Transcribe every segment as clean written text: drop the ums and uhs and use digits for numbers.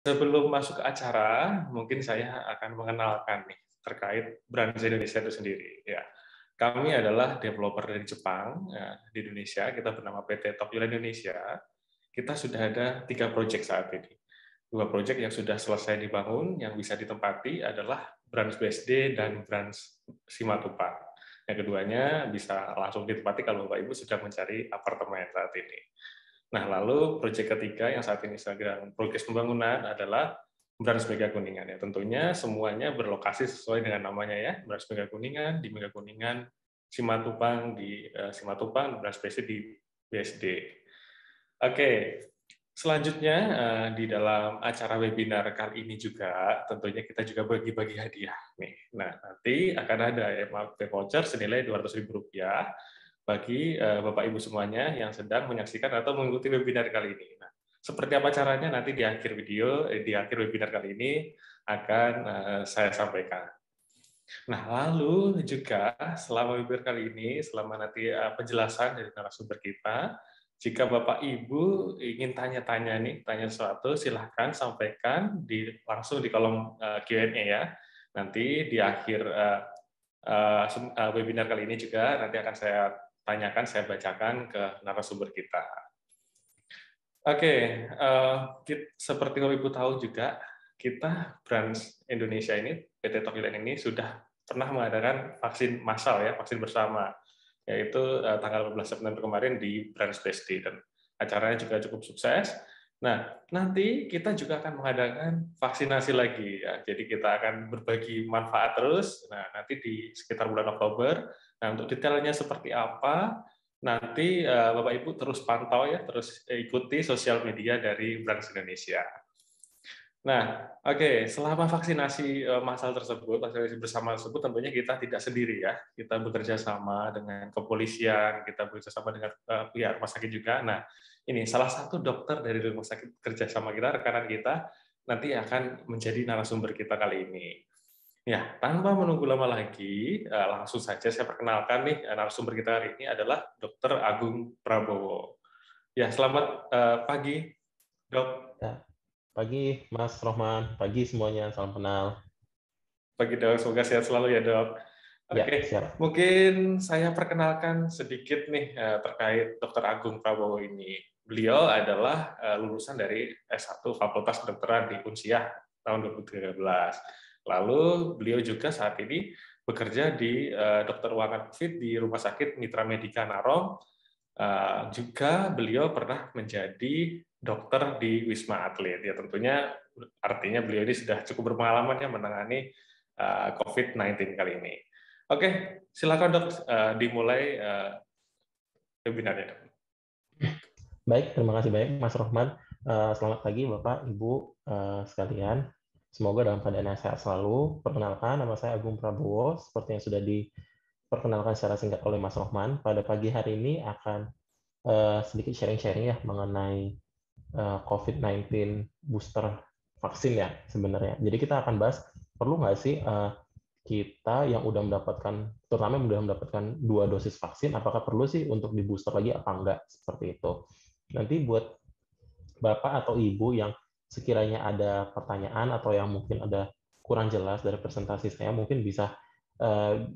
Sebelum masuk ke acara, mungkin saya akan mengenalkan nih terkait Brands Indonesia itu sendiri. Ya, kami adalah developer dari Jepang ya, di Indonesia. Kita bernama PT Tokyo Indonesia. Kita sudah ada 3 proyek saat ini. 2 proyek yang sudah selesai dibangun, yang bisa ditempati adalah Brands BSD dan Brands Simatupang. Yang keduanya bisa langsung ditempati kalau Bapak Ibu sudah mencari apartemen saat ini. Nah, lalu proyek ketiga yang saat ini sedang progres pembangunan adalah Brands Mega Kuningan. Ya, tentunya semuanya berlokasi sesuai dengan namanya ya, Brands Mega Kuningan, di Mega Kuningan, Simatupang di Simatupang, Brands BSD di BSD. Oke, selanjutnya di dalam acara webinar kali ini juga tentunya kita juga bagi-bagi hadiah nih. Nah, nanti akan ada MAP voucher senilai Rp200.000 bagi Bapak Ibu semuanya yang sedang menyaksikan atau mengikuti webinar kali ini. Nah, seperti apa caranya nanti di akhir video, di akhir webinar kali ini akan saya sampaikan. Nah, lalu juga selama webinar kali ini, selama nanti penjelasan dari narasumber kita, jika Bapak Ibu ingin tanya-tanya nih, tanya sesuatu, silahkan sampaikan langsung di kolom Q&A ya. Nanti di akhir webinar kali ini juga nanti akan saya tanyakan, saya bacakan ke narasumber kita. Oke, seperti yang Ibu tahu juga, kita Brands Indonesia ini, PT Tokyo ini sudah pernah mengadakan vaksin massal ya, vaksin bersama, yaitu tanggal 15 September kemarin di Brands BSD, dan acaranya juga cukup sukses. Nah, nanti kita juga akan mengadakan vaksinasi lagi ya. Jadi kita akan berbagi manfaat terus. Nah, nanti di sekitar bulan Oktober. Nah, untuk detailnya seperti apa, nanti Bapak Ibu terus pantau ya, terus ikuti sosial media dari Brands Indonesia. Nah, oke, selama vaksinasi massal tersebut, vaksinasi bersama tersebut, tentunya kita tidak sendiri ya. Kita bekerja sama dengan kepolisian, kita bekerja sama dengan pihak rumah sakit juga. Nah, ini salah satu dokter dari rumah sakit kerja sama kita, rekanan kita, nanti akan menjadi narasumber kita kali ini. Ya, tanpa menunggu lama lagi, langsung saja saya perkenalkan nih narasumber kita hari ini adalah Dr. Agung Prabowo. Ya, selamat pagi, Dok. Ya, pagi Mas Rohman, pagi semuanya, salam kenal. Pagi, Dok. Semoga sehat selalu ya, Dok. Ya, Oke, siap. mungkin saya perkenalkan sedikit nih terkait Dr. Agung Prabowo ini. Beliau adalah lulusan dari S1 Fakultas Kedokteran di Unsiah tahun 2013. Lalu beliau juga saat ini bekerja di dokter ruangan COVID di Rumah Sakit Mitra Medika Narom. Juga beliau pernah menjadi dokter di Wisma Atlet. Ya, tentunya artinya beliau ini sudah cukup berpengalaman ya menangani COVID-19 kali ini. Oke, silakan Dok, dimulai webinarnya, Dok. Baik, terima kasih banyak Mas Rohman. Selamat pagi Bapak, Ibu sekalian. Semoga dalam keadaan yang sehat selalu. Perkenalkan, nama saya Agung Prabowo. Seperti yang sudah diperkenalkan secara singkat oleh Mas Rohman, pada pagi hari ini akan sedikit sharing-sharing ya mengenai COVID-19 booster vaksin ya sebenarnya. Jadi kita akan bahas, perlu nggak sih kita yang udah mendapatkan, terutama yang udah mendapatkan 2 dosis vaksin, apakah perlu sih untuk di booster lagi apa enggak, seperti itu. Nanti buat Bapak atau Ibu yang sekiranya ada pertanyaan atau yang mungkin ada kurang jelas dari presentasi saya, mungkin bisa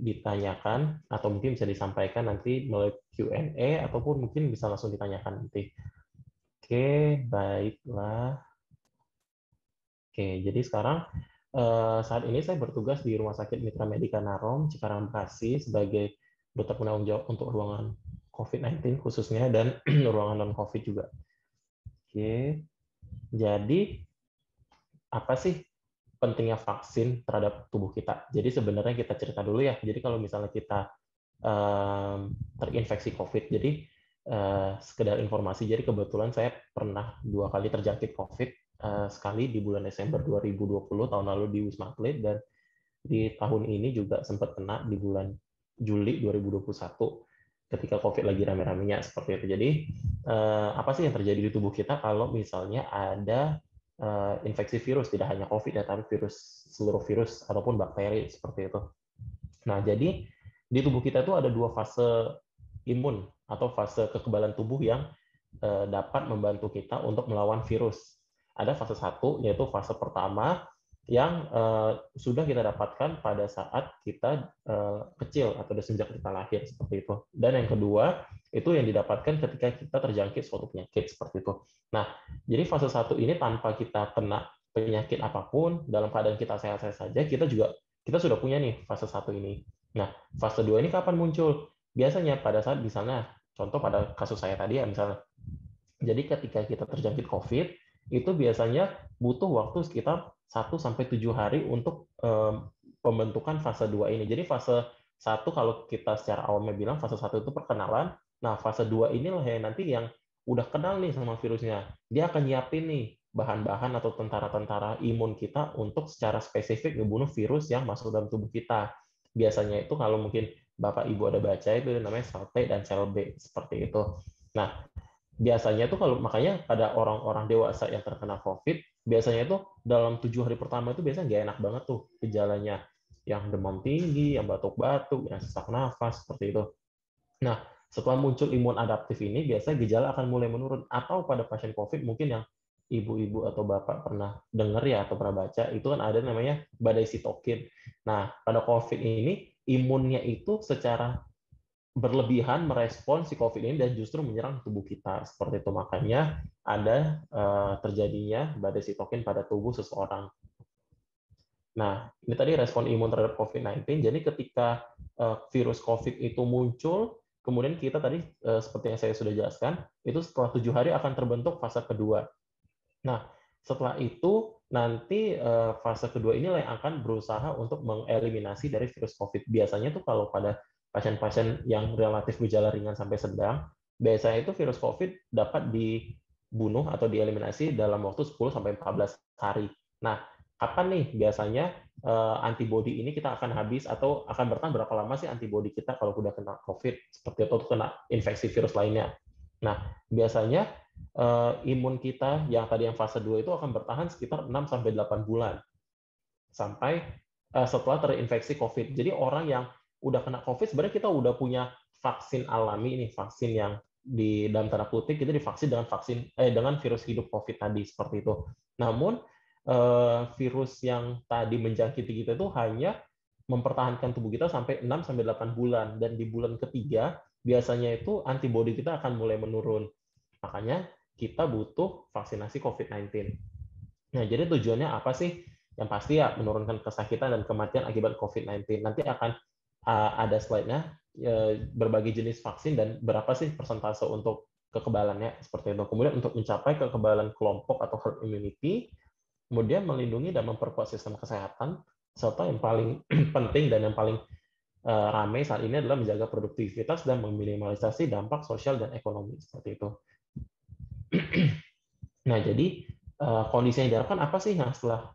ditanyakan atau mungkin bisa disampaikan nanti melalui Q&A ataupun mungkin bisa langsung ditanyakan nanti. Oke, baiklah. Oke, jadi sekarang saat ini saya bertugas di Rumah Sakit Mitra Medika Narom, Cikarang, Bekasi, sebagai dokter penanggung jawab untuk ruangan COVID-19 khususnya, dan ruangan non-COVID juga. Oke, jadi apa sih pentingnya vaksin terhadap tubuh kita? Jadi sebenarnya kita cerita dulu ya, jadi kalau misalnya kita terinfeksi COVID, jadi sekedar informasi, jadi kebetulan saya pernah 2 kali terjangkit COVID, sekali di bulan Desember 2020 tahun lalu di Wisma Atlet, dan di tahun ini juga sempat kena di bulan Juli 2021 ketika COVID lagi rame-ramenya seperti itu. Jadi apa sih yang terjadi di tubuh kita kalau misalnya ada infeksi virus, tidak hanya COVID ya, tapi seluruh virus ataupun bakteri seperti itu. Nah, jadi di tubuh kita itu ada 2 fase imun atau fase kekebalan tubuh yang dapat membantu kita untuk melawan virus. ada fase 1, yaitu fase pertama yang sudah kita dapatkan pada saat kita kecil atau sejak kita lahir, seperti itu. Dan yang kedua, itu yang didapatkan ketika kita terjangkit suatu penyakit, seperti itu. Nah, jadi fase 1 ini tanpa kita kena penyakit apapun, dalam keadaan kita sehat-sehat saja, kita sudah punya nih fase 1 ini. Nah, fase 2 ini kapan muncul? Biasanya pada saat misalnya, contoh pada kasus saya tadi ya misalnya, jadi ketika kita terjangkit COVID, itu biasanya butuh waktu sekitar 1-7 hari untuk pembentukan fase 2 ini. Jadi fase 1 kalau kita secara awamnya bilang fase 1 itu perkenalan, nah fase 2 inilah yang nanti yang udah kenal nih sama virusnya. Dia akan nyiapin nih bahan-bahan atau tentara-tentara imun kita untuk secara spesifik ngebunuh virus yang masuk dalam tubuh kita. Biasanya itu kalau mungkin Bapak Ibu ada baca itu namanya sel T dan sel B, seperti itu. Nah, biasanya tuh kalau makanya pada orang-orang dewasa yang terkena COVID, biasanya tuh dalam 7 hari pertama itu biasanya nggak enak banget tuh gejalanya, yang demam tinggi, yang batuk-batuk, yang sesak nafas, seperti itu. Nah, setelah muncul imun adaptif ini, biasanya gejala akan mulai menurun. Atau pada pasien COVID mungkin yang ibu-ibu atau bapak pernah dengar ya atau pernah baca, itu kan ada namanya badai sitokin. Nah, pada COVID ini imunnya itu secara berlebihan merespon si COVID ini dan justru menyerang tubuh kita. Seperti itu, makanya ada terjadinya badai sitokin pada tubuh seseorang. Nah, ini tadi respon imun terhadap COVID-19. Jadi ketika virus COVID itu muncul, kemudian kita tadi seperti yang saya sudah jelaskan, itu setelah 7 hari akan terbentuk fase kedua. Nah, setelah itu nanti fase kedua inilah yang akan berusaha untuk mengeliminasi dari virus COVID. Biasanya tuh kalau pada pasien-pasien yang relatif gejala ringan sampai sedang, biasanya itu virus COVID dapat dibunuh atau dieliminasi dalam waktu 10-14 hari. Nah, kapan nih biasanya antibodi ini kita akan habis atau akan bertahan berapa lama sih antibodi kita kalau sudah kena COVID, seperti itu kena infeksi virus lainnya. Nah, biasanya imun kita yang tadi yang fase 2 itu akan bertahan sekitar 6-8 bulan sampai setelah terinfeksi COVID. Jadi orang yang udah kena COVID sebenarnya kita udah punya vaksin alami nih, vaksin yang di dalam tanda kutip kita divaksin dengan virus hidup COVID tadi, seperti itu. Namun virus yang tadi menjangkiti kita itu hanya mempertahankan tubuh kita sampai 6-8 bulan, dan di bulan ketiga biasanya itu antibodi kita akan mulai menurun. Makanya kita butuh vaksinasi COVID-19. Nah, jadi tujuannya apa sih? Yang pasti ya menurunkan kesakitan dan kematian akibat COVID-19. Nanti akan ada slide-nya berbagai jenis vaksin dan berapa sih persentase untuk kekebalannya, seperti itu. Kemudian untuk mencapai kekebalan kelompok atau herd immunity, kemudian melindungi dan memperkuat sistem kesehatan, serta yang paling penting dan yang paling ramai saat ini adalah menjaga produktivitas dan meminimalisasi dampak sosial dan ekonomi, seperti itu. Nah, jadi kondisi yang diharapkan apa sih yang setelah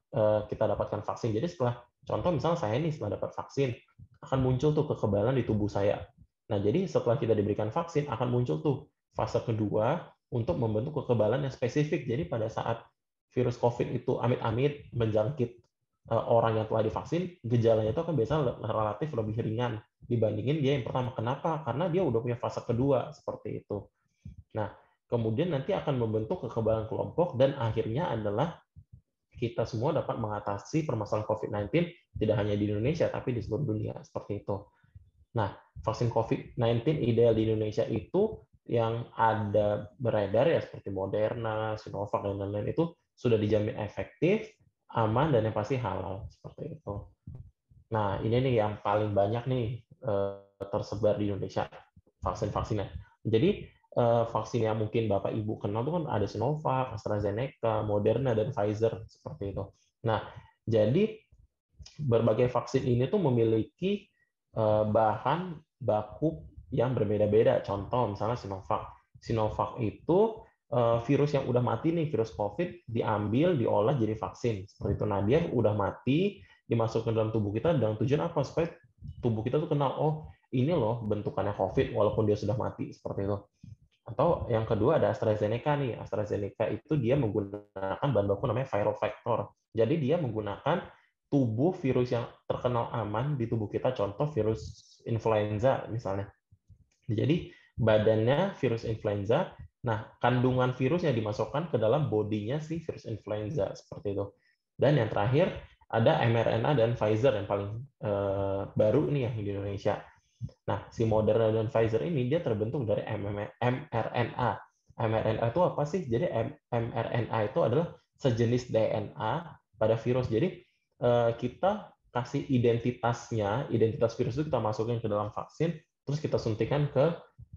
kita dapatkan vaksin? Jadi setelah, contoh misalnya saya nih setelah dapat vaksin, akan muncul tuh kekebalan di tubuh saya. Nah, jadi setelah kita diberikan vaksin, akan muncul tuh fase kedua untuk membentuk kekebalan yang spesifik. Jadi pada saat virus COVID itu amit-amit menjangkit orang yang telah divaksin, gejalanya itu akan biasanya relatif lebih ringan dibandingin dia yang pertama. Kenapa? Karena dia udah punya fase kedua, seperti itu. Nah, kemudian nanti akan membentuk kekebalan kelompok, dan akhirnya adalah kita semua dapat mengatasi permasalahan COVID-19 tidak hanya di Indonesia, tapi di seluruh dunia, seperti itu. Nah, vaksin COVID-19 ideal di Indonesia itu yang ada beredar ya seperti Moderna, Sinovac, dan lain-lain itu sudah dijamin efektif, aman, dan yang pasti halal, seperti itu. Nah, ini nih yang paling banyak nih tersebar di Indonesia vaksin-vaksinnya. Jadi vaksin yang mungkin Bapak Ibu kenal itu kan ada Sinovac, AstraZeneca, Moderna, dan Pfizer, seperti itu. Nah, jadi berbagai vaksin ini tuh memiliki bahan baku yang berbeda-beda. Contoh misalnya Sinovac. Sinovac itu virus yang udah mati nih, virus COVID, diambil, diolah jadi vaksin. Seperti itu. Nah, dia udah mati, dimasukkan dalam tubuh kita dengan tujuan apa? Supaya tubuh kita tuh kenal, oh ini loh bentukannya COVID walaupun dia sudah mati, seperti itu. Atau yang kedua ada AstraZeneca nih. AstraZeneca itu dia menggunakan bahan baku namanya viral vector. Jadi dia menggunakan tubuh virus yang terkenal aman di tubuh kita, contoh virus influenza misalnya. Jadi badannya virus influenza Nah, kandungan virusnya dimasukkan ke dalam bodinya si virus influenza seperti itu. Dan yang terakhir ada mRNA dan Pfizer yang paling baru nih yang di Indonesia. Nah, si Moderna dan Pfizer ini dia terbentuk dari mRNA. mRNA itu apa sih? Jadi mRNA itu adalah sejenis DNA pada virus. Jadi kita kasih identitas virus itu kita masukin ke dalam vaksin, terus kita suntikan ke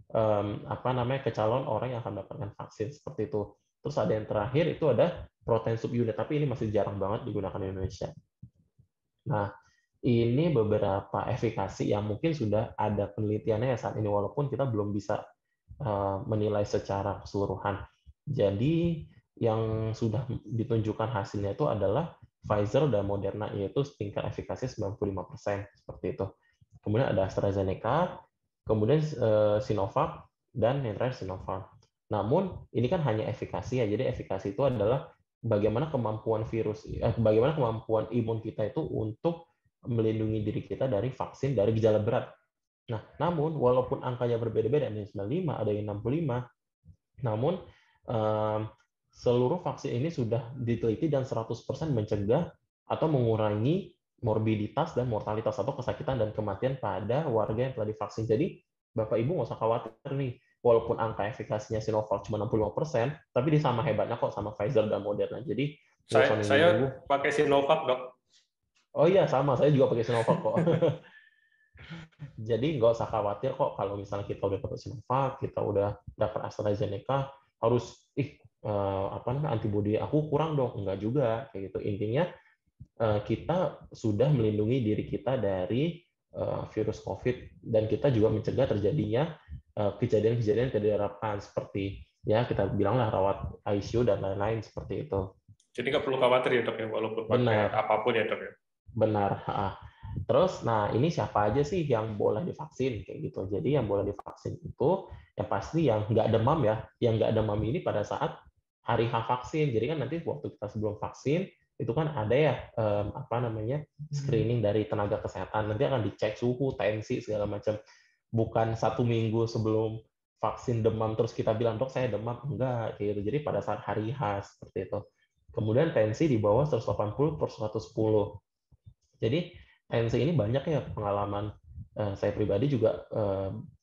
ke calon orang yang akan mendapatkan vaksin seperti itu. Terus ada yang terakhir itu ada protein subunit, tapi ini masih jarang banget digunakan di Indonesia. Nah, ini beberapa efikasi yang mungkin sudah ada penelitiannya ya saat ini, walaupun kita belum bisa menilai secara keseluruhan. Jadi yang sudah ditunjukkan hasilnya itu adalah Pfizer dan Moderna, yaitu tingkat efikasi 95% seperti itu. Kemudian ada AstraZeneca, kemudian Sinovac, dan yang terakhir Sinovac. Namun ini kan hanya efikasi ya, jadi efikasi itu adalah bagaimana kemampuan bagaimana kemampuan imun kita itu untuk melindungi diri kita dari vaksin dari gejala berat. Nah, namun walaupun angkanya berbeda-beda, ada yang 95, ada yang 65, namun seluruh vaksin ini sudah diteliti dan 100% mencegah atau mengurangi morbiditas dan mortalitas atau kesakitan dan kematian pada warga yang telah divaksin. Jadi, Bapak Ibu nggak usah khawatir nih, walaupun angka efikasinya Sinovac cuma 65%, tapi dia sama hebatnya kok sama Pfizer dan Moderna. Jadi, nggak usah Saya nunggu-nunggu. pakai Sinovac, Dok. Oh iya, sama. Saya juga pakai Sinovac kok. Jadi nggak usah khawatir kok kalau misalnya kita udah dapat Sinovac, kita udah dapat AstraZeneca, harus antibodi aku kurang dong. Enggak juga kayak gitu. Intinya kita sudah melindungi diri kita dari virus COVID dan kita juga mencegah terjadinya kejadian-kejadian yang tidak diharapkan seperti ya kita bilanglah rawat ICU dan lain-lain seperti itu. Jadi nggak perlu khawatir ya, Dok, ya, walaupun pakai Benar, apapun ya, Dok, ya. benar. Terus, nah ini siapa aja sih yang boleh divaksin kayak gitu. Jadi yang boleh divaksin itu yang pasti yang nggak demam ya. Yang nggak demam ini pada saat hari H vaksin. Jadi kan nanti waktu kita sebelum vaksin itu kan ada ya screening dari tenaga kesehatan. Nanti akan dicek suhu, tensi segala macam. Bukan 1 minggu sebelum vaksin demam terus kita bilang dok saya demam, enggak kayak gitu. Jadi pada saat hari H seperti itu. Kemudian tensi di bawah 180/110. Jadi tensi ini banyak ya pengalaman saya pribadi juga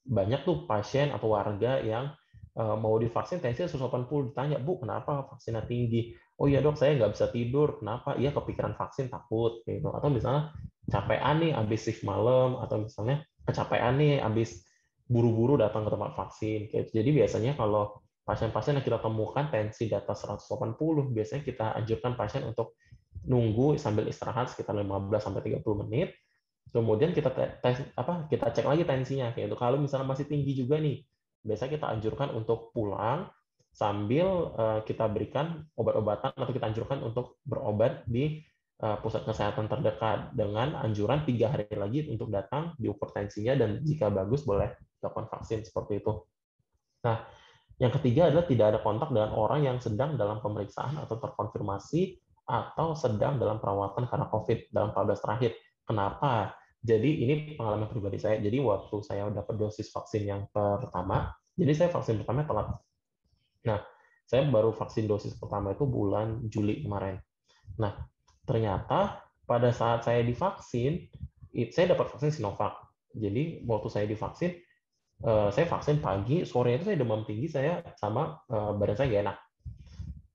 banyak tuh pasien atau warga yang mau divaksin tensi 180, ditanya, Bu, kenapa vaksinnya tinggi? Oh iya dok, saya nggak bisa tidur. Kenapa? Iya kepikiran vaksin, takut. Gitu. Atau misalnya capean nih habis shift malam, atau misalnya kecapean nih habis buru-buru datang ke tempat vaksin. Gitu. Jadi biasanya kalau pasien-pasien yang kita temukan tensi di atas 180, biasanya kita anjurkan pasien untuk nunggu sambil istirahat sekitar 15-30 menit. Kemudian kita kita cek lagi tensinya kayak itu. Kalau misalnya masih tinggi juga nih, biasanya kita anjurkan untuk pulang sambil kita berikan obat-obatan atau kita anjurkan untuk berobat di pusat kesehatan terdekat dengan anjuran 3 hari lagi untuk datang diukur tensinya dan jika bagus boleh lakukan vaksin seperti itu. Nah, yang ketiga adalah tidak ada kontak dengan orang yang sedang dalam pemeriksaan atau terkonfirmasi atau sedang dalam perawatan karena COVID dalam 14 terakhir. Kenapa? Jadi ini pengalaman pribadi saya. Jadi waktu saya dapat dosis vaksin yang pertama, jadi saya vaksin pertama telat. Nah, saya baru vaksin dosis pertama itu bulan Juli kemarin. Nah, ternyata pada saat saya divaksin, saya dapat vaksin Sinovac. Jadi waktu saya divaksin, saya vaksin pagi, sore itu saya demam tinggi, saya sama badan saya nggak enak.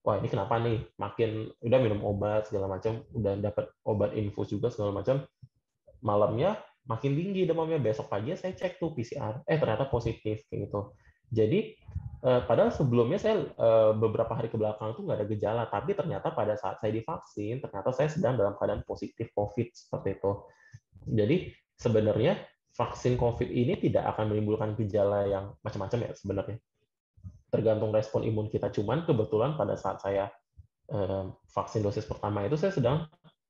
Wah ini kenapa nih? Makin udah minum obat segala macam, udah dapat obat infus juga segala macam. Malamnya makin tinggi demamnya. Besok pagi saya cek tuh PCR, ternyata positif kayak gitu. Jadi padahal sebelumnya saya beberapa hari ke belakang tuh nggak ada gejala, tapi ternyata pada saat saya divaksin, ternyata saya sedang dalam keadaan positif COVID seperti itu. Jadi sebenarnya vaksin COVID ini tidak akan menimbulkan gejala yang macam-macam ya sebenarnya. Tergantung respon imun kita. Cuman kebetulan pada saat saya vaksin dosis pertama itu saya sedang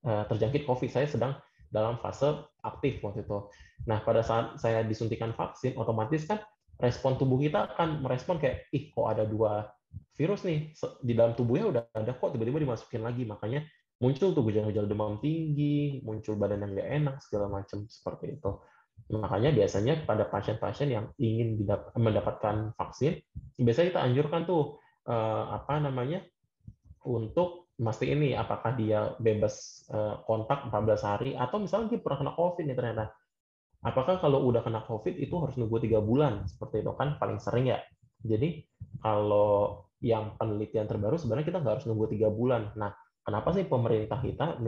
terjangkit COVID. Saya sedang dalam fase aktif waktu itu. Nah, pada saat saya disuntikan vaksin, otomatis kan respon tubuh kita akan merespon kayak, ih kok ada 2 virus nih di dalam tubuhnya udah ada kok tiba-tiba dimasukin lagi. Makanya muncul tuh gejala-gejala demam tinggi, muncul badan yang nggak enak segala macam seperti itu. Makanya biasanya pada pasien-pasien yang ingin mendapatkan vaksin, biasanya kita anjurkan tuh untuk mastiin ini apakah dia bebas kontak 14 hari atau misalnya dia pernah kena COVID nih ternyata. Apakah kalau udah kena COVID itu harus nunggu 3 bulan? Seperti itu kan paling sering ya. Jadi kalau yang penelitian terbaru sebenarnya kita nggak harus nunggu 3 bulan. Nah, kenapa sih pemerintah kita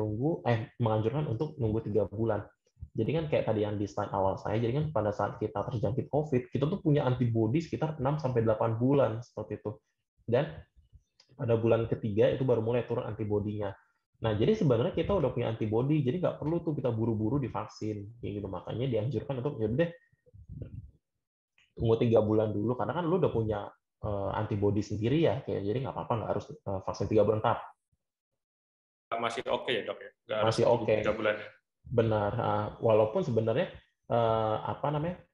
menganjurkan untuk nunggu 3 bulan? Jadi kan kayak tadi yang di slide awal saya, jadi kan pada saat kita terjangkit COVID, kita tuh punya antibodi sekitar 6-8 bulan seperti itu. Dan pada bulan ketiga itu baru mulai turun antibodinya. Nah, jadi sebenarnya kita udah punya antibodi, jadi nggak perlu tuh kita buru-buru divaksin. Kayak gitu. Makanya dianjurkan untuk, ya deh, tunggu 3 bulan dulu, karena kan lu udah punya antibodi sendiri ya, kayak jadi nggak apa-apa, nggak harus vaksin 3 bulan tetap. Masih oke ya dok ya, nggak harus Masih tunggu oke. 3 bulan ya. Benar. Walaupun sebenarnya,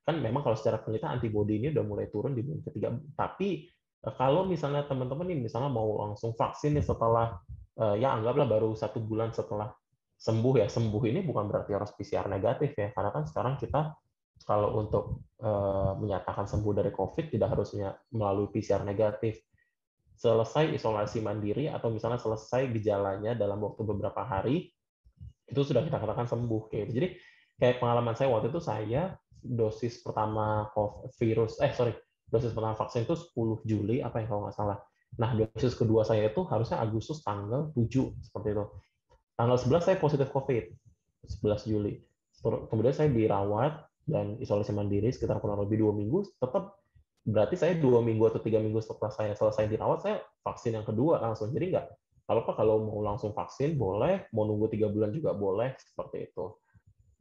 kan memang kalau secara penelitian antibodi ini udah mulai turun di bulan ketiga. Tapi kalau misalnya teman-teman nih, misalnya mau langsung vaksin nih setelah, ya anggaplah baru 1 bulan setelah sembuh ya. Sembuh ini bukan berarti harus PCR negatif ya, karena kan sekarang kita kalau untuk menyatakan sembuh dari COVID tidak harusnya melalui PCR negatif. Selesai isolasi mandiri atau misalnya selesai gejalanya dalam waktu beberapa hari, itu sudah kita katakan sembuh. Kayak gitu. Jadi kayak pengalaman saya waktu itu, saya dosis pertama dosis pertama vaksin itu 10 Juli apa yang kalau nggak salah. Nah, dosis kedua saya itu harusnya Agustus tanggal 7 seperti itu. Tanggal 11 saya positif COVID, 11 Juli. Kemudian saya dirawat dan isolasi mandiri sekitar kurang lebih 2 minggu. Tetap berarti saya 2 minggu atau 3 minggu setelah saya selesai dirawat, saya vaksin yang kedua langsung. Jadi nggak apa kalau mau langsung vaksin boleh, mau nunggu 3 bulan juga boleh, seperti itu.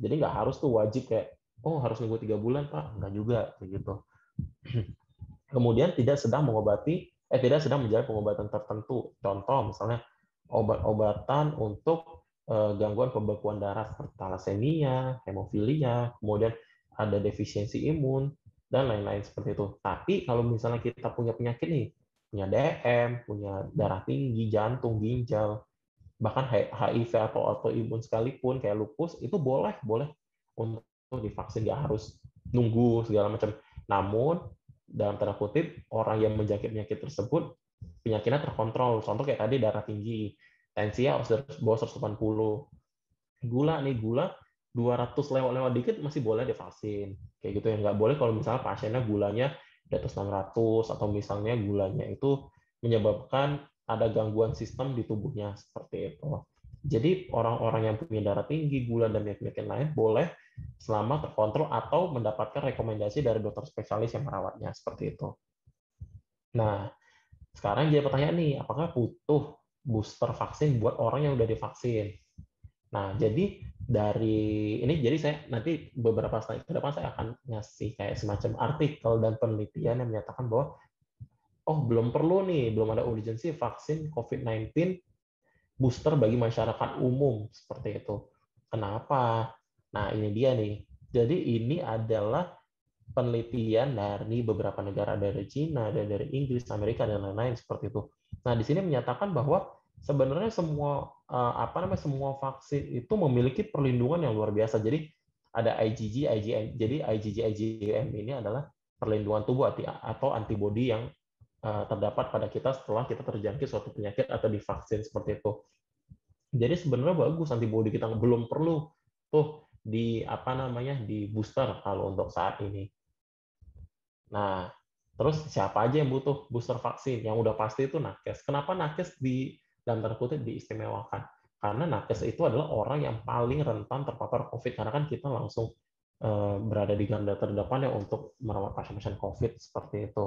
Jadi nggak harus tuh wajib kayak, oh harus nunggu 3 bulan Pak, nggak juga kayak gitu. Kemudian tidak sedang menjalani pengobatan tertentu. Contoh misalnya obat-obatan untuk gangguan pembekuan darah seperti thalassemia, hemofilia, kemudian ada defisiensi imun dan lain-lain seperti itu. Tapi kalau misalnya kita punya penyakit nih, punya DM, punya darah tinggi, jantung, ginjal, bahkan HIV atau autoimun sekalipun kayak lupus, itu boleh untuk divaksin, nggak harus nunggu segala macam. Namun dalam tanda kutip, orang yang menjangkit penyakit tersebut penyakitnya terkontrol. Contoh kayak tadi darah tinggi, tensi ya bawah 180, gula 200 lewat dikit masih boleh divaksin. Kayak gitu ya. Nggak boleh kalau misalnya pasiennya gulanya di atas 600 atau misalnya gulanya itu menyebabkan ada gangguan sistem di tubuhnya seperti itu. Jadi orang-orang yang punya darah tinggi, gula, dan penyakit lain boleh selama terkontrol atau mendapatkan rekomendasi dari dokter spesialis yang merawatnya seperti itu. Nah, sekarang jadi pertanyaan nih, apakah butuh booster vaksin buat orang yang udah divaksin? Nah, jadi saya nanti beberapa slide ke depan saya akan ngasih kayak semacam artikel dan penelitian yang menyatakan bahwa belum ada urgensi vaksin COVID-19 booster bagi masyarakat umum seperti itu. Kenapa? Nah, ini dia nih. Jadi ini adalah penelitian dari beberapa negara, dari Cina, dari Inggris, Amerika, dan lain-lain seperti itu. Nah, di sini menyatakan bahwa sebenarnya semua vaksin itu memiliki perlindungan yang luar biasa. Jadi ada IgG, IgM. Jadi IgG, IgM ini adalah perlindungan tubuh atau antibodi yang terdapat pada kita setelah kita terjangkit suatu penyakit atau divaksin seperti itu. Jadi sebenarnya bagus antibodi kita, belum perlu tuh di booster kalau untuk saat ini. Nah, terus siapa aja yang butuh booster vaksin? Yang udah pasti itu nakes. Kenapa nakes dalam tanda kutip diistimewakan? Karena nakes itu adalah orang yang paling rentan terpapar COVID, karena kan kita langsung berada di garda terdepan ya untuk merawat pasien-pasien COVID seperti itu.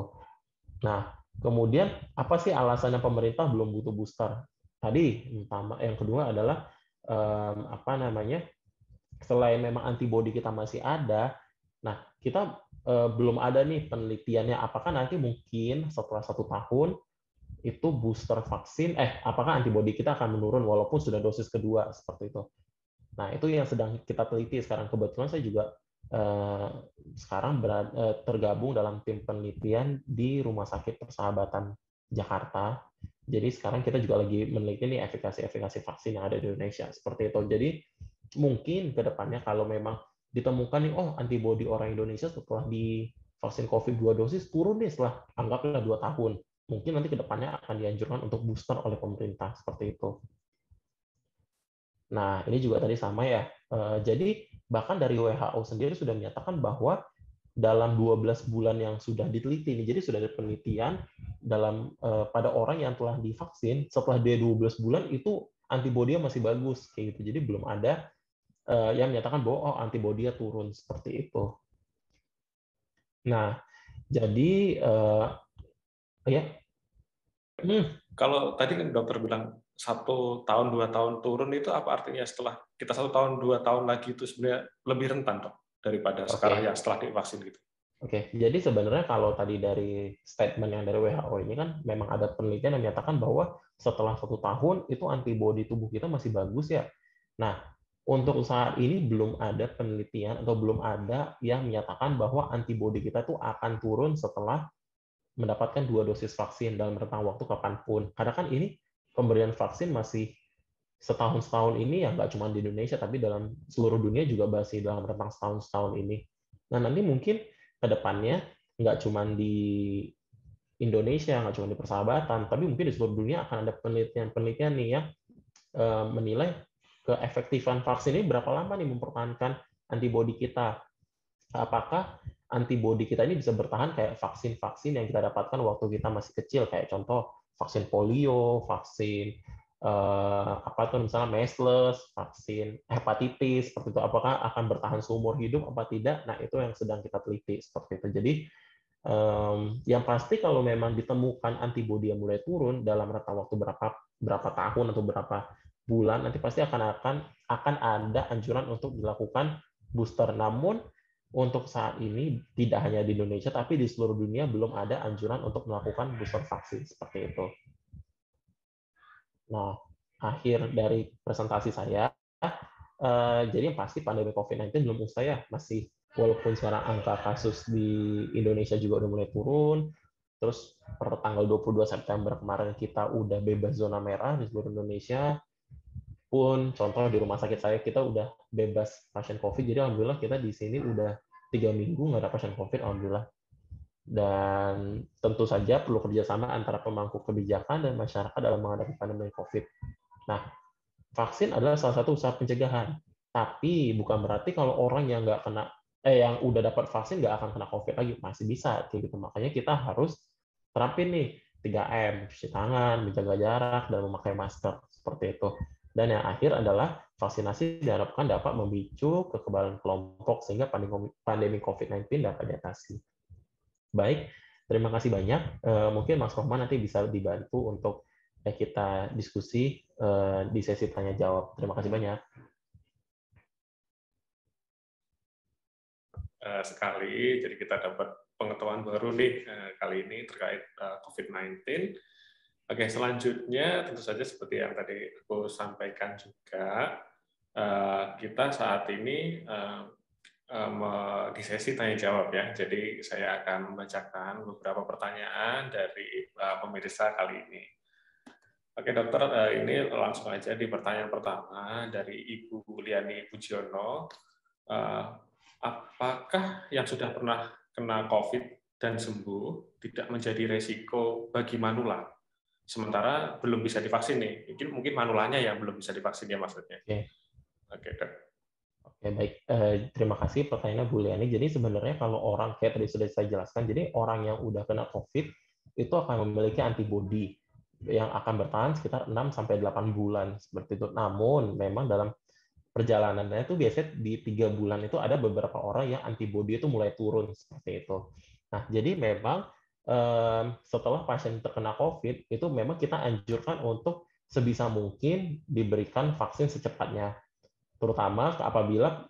Nah, kemudian apa sih alasannya pemerintah belum butuh booster? Tadi yang kedua adalah selain memang antibodi kita masih ada, nah kita belum ada nih penelitiannya apakah nanti mungkin setelah 1 tahun itu booster vaksin, apakah antibodi kita akan menurun walaupun sudah dosis kedua seperti itu. Nah itu yang sedang kita teliti sekarang. Kebetulan saya juga sekarang tergabung dalam tim penelitian di Rumah Sakit Persahabatan Jakarta. Jadi sekarang kita juga lagi meneliti nih efikasi vaksin yang ada di Indonesia seperti itu. Jadi mungkin ke depannya kalau memang ditemukan nih, oh antibodi orang Indonesia setelah divaksin COVID 2 dosis turun nih setelah anggaplah 2 tahun. Mungkin nanti ke depannya akan dianjurkan untuk booster oleh pemerintah, seperti itu. Nah, ini juga tadi sama ya. Jadi bahkan dari WHO sendiri sudah menyatakan bahwa dalam 12 bulan yang sudah diteliti ini, jadi sudah ada penelitian dalam pada orang yang telah divaksin setelah dia 12 bulan itu antibodinya masih bagus kayak gitu. Jadi belum ada yang menyatakan bahwa oh antibodinya turun seperti itu. Nah, jadi ya. Kalau tadi kan dokter bilang 1 tahun 2 tahun turun, itu apa artinya setelah kita 1 tahun 2 tahun lagi itu sebenarnya lebih rentan dok daripada sekarang yang setelah divaksin gitu? Oke, jadi sebenarnya kalau tadi dari statement yang dari WHO ini kan memang ada penelitian yang menyatakan bahwa setelah 1 tahun itu antibodi tubuh kita masih bagus ya. Nah, untuk saat ini belum ada penelitian atau belum ada yang menyatakan bahwa antibodi kita tuh akan turun setelah mendapatkan 2 dosis vaksin dalam rentang waktu kapanpun. Karena kan ini pemberian vaksin masih setahun-setahun ini ya nggak cuma di Indonesia, tapi dalam seluruh dunia juga masih dalam rentang setahun-setahun ini. Nah, nanti mungkin ke depannya nggak cuma di Indonesia, nggak cuma di persahabatan, tapi mungkin di seluruh dunia akan ada penelitian-penelitian nih yang menilai keefektifan vaksin ini berapa lama nih mempertahankan antibodi kita. Apakah antibodi kita ini bisa bertahan kayak vaksin-vaksin yang kita dapatkan waktu kita masih kecil, kayak contoh vaksin polio, vaksin apa tuh misalnya measles, vaksin hepatitis seperti itu, apakah akan bertahan seumur hidup apa tidak? Nah, itu yang sedang kita teliti seperti itu. Jadi yang pasti kalau memang ditemukan antibodi yang mulai turun dalam rentang waktu berapa tahun atau berapa bulan, nanti pasti akan ada anjuran untuk dilakukan booster. Namun untuk saat ini tidak hanya di Indonesia tapi di seluruh dunia belum ada anjuran untuk melakukan booster vaksin seperti itu. Nah, akhir dari presentasi saya, jadi yang pasti pandemi COVID-19 belum usai ya, masih walaupun sekarang angka kasus di Indonesia juga udah mulai turun, terus per tanggal 22 September kemarin kita udah bebas zona merah di seluruh Indonesia, pun contoh di rumah sakit saya kita udah bebas pasien COVID, jadi alhamdulillah kita di sini udah 3 minggu nggak ada pasien COVID, alhamdulillah. Dan tentu saja perlu kerjasama antara pemangku kebijakan dan masyarakat dalam menghadapi pandemi COVID. Nah, vaksin adalah salah satu usaha pencegahan, tapi bukan berarti kalau orang yang nggak kena, yang udah dapat vaksin nggak akan kena COVID lagi, masih bisa kayak gitu. Makanya kita harus terapin nih 3M, cuci tangan, menjaga jarak, dan memakai masker seperti itu. Dan yang akhir adalah vaksinasi diharapkan dapat memicu kekebalan kelompok sehingga pandemi COVID-19 dapat diatasi. Baik, terima kasih banyak. Mungkin Mas Rohman nanti bisa dibantu untuk kita diskusi di sesi tanya jawab. Terima kasih banyak. Sekali, jadi kita dapat pengetahuan baru nih kali ini terkait COVID-19. Oke, selanjutnya tentu saja seperti yang tadi aku sampaikan juga, kita saat ini di sesi tanya jawab ya. Jadi saya akan membacakan beberapa pertanyaan dari pemirsa kali ini. Oke dokter, ini langsung aja di pertanyaan pertama dari Ibu Liani Pujiono. Apakah yang sudah pernah kena COVID dan sembuh tidak menjadi resiko bagi manula? Sementara belum bisa divaksin nih. Mungkin manulanya yang belum bisa divaksin ya maksudnya. Oke, Dok. Oke, baik. Terima kasih pertanyaannya Bu Liani. Jadi sebenarnya kalau orang, kayak tadi sudah saya jelaskan, jadi orang yang udah kena COVID itu akan memiliki antibodi yang akan bertahan sekitar 6-8 bulan seperti itu. Namun memang dalam perjalanannya itu biasanya di 3 bulan itu ada beberapa orang yang antibodi itu mulai turun seperti itu. Nah, jadi memang setelah pasien terkena COVID itu memang kita anjurkan untuk sebisa mungkin diberikan vaksin secepatnya, terutama apabila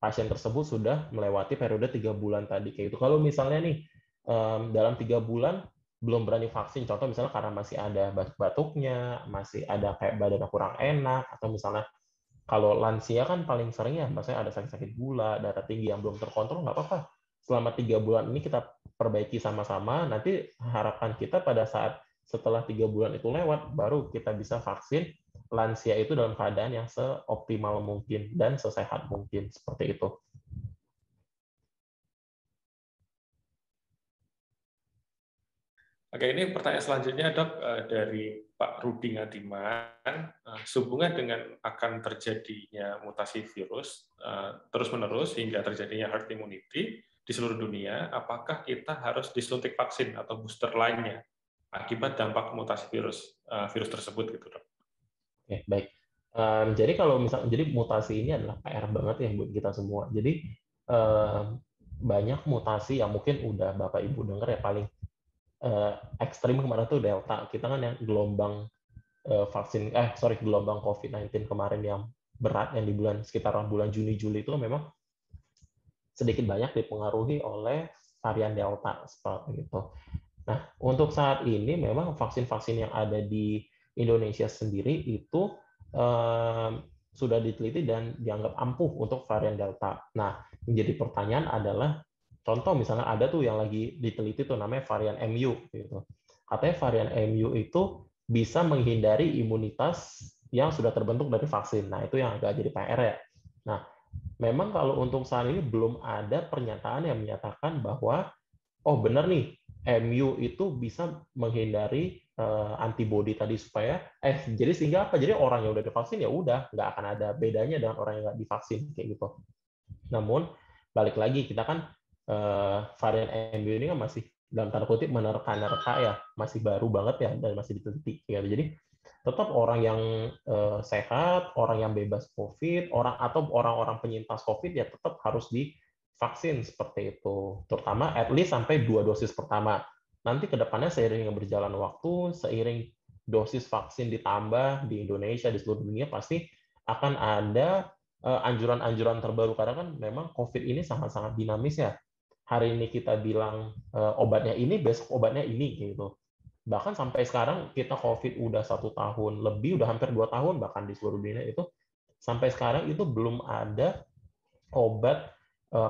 pasien tersebut sudah melewati periode 3 bulan tadi kayak gitu. Kalau misalnya nih dalam 3 bulan belum berani vaksin, contoh misalnya karena masih ada batuk-batuknya, masih ada kayak badan kurang enak, atau misalnya kalau lansia kan paling sering ya, maksudnya ada sakit-sakit gula, darah tinggi yang belum terkontrol, nggak apa-apa. Selama 3 bulan ini kita perbaiki sama-sama, nanti harapan kita pada saat setelah 3 bulan itu lewat, baru kita bisa vaksin lansia itu dalam keadaan yang seoptimal mungkin dan sesehat mungkin, seperti itu. Oke, ini pertanyaan selanjutnya, Dok, dari Pak Rudi Ngadiman. Sehubungan dengan akan terjadinya mutasi virus terus-menerus hingga terjadinya herd immunity di seluruh dunia, apakah kita harus disuntik vaksin atau booster lainnya akibat dampak mutasi virus tersebut, gitu, Dok? Oke, baik. Jadi kalau misalnya, jadi mutasi ini adalah PR banget ya buat kita semua. Jadi banyak mutasi yang mungkin udah Bapak Ibu dengar ya, paling ekstrim kemarin tuh Delta. Kita kan yang gelombang gelombang COVID-19 kemarin yang berat, yang di sekitar bulan Juni Juli itu memang sedikit banyak dipengaruhi oleh varian Delta seperti itu. Nah, untuk saat ini memang vaksin-vaksin yang ada di Indonesia sendiri itu sudah diteliti dan dianggap ampuh untuk varian Delta. Nah, menjadi pertanyaan adalah, contoh misalnya ada tuh yang lagi diteliti tuh namanya varian MU gitu. Katanya varian MU itu bisa menghindari imunitas yang sudah terbentuk dari vaksin. Nah, itu yang agak jadi PR ya. Nah, memang kalau untuk saat ini belum ada pernyataan yang menyatakan bahwa oh benar nih, MU itu bisa menghindari antibodi tadi supaya jadi sehingga apa? Jadi orang yang udah divaksin ya udah nggak akan ada bedanya dengan orang yang nggak divaksin kayak gitu. Namun balik lagi kita kan varian MU ini kan masih dalam tanda kutip menerka-nerka ya, masih baru banget ya dan masih diteliti. Ya. Jadi tetap orang yang sehat, orang yang bebas COVID, atau orang-orang penyintas COVID ya tetap harus divaksin seperti itu. Terutama at least sampai 2 dosis pertama. Nanti ke depannya seiring berjalan waktu, seiring dosis vaksin ditambah di Indonesia, di seluruh dunia, pasti akan ada anjuran-anjuran terbaru. Karena kan memang COVID ini sangat-sangat dinamis ya. Hari ini kita bilang obatnya ini, besok obatnya ini gitu. Bahkan sampai sekarang kita COVID udah 1 tahun lebih, udah hampir 2 tahun bahkan di seluruh dunia itu, sampai sekarang itu belum ada obat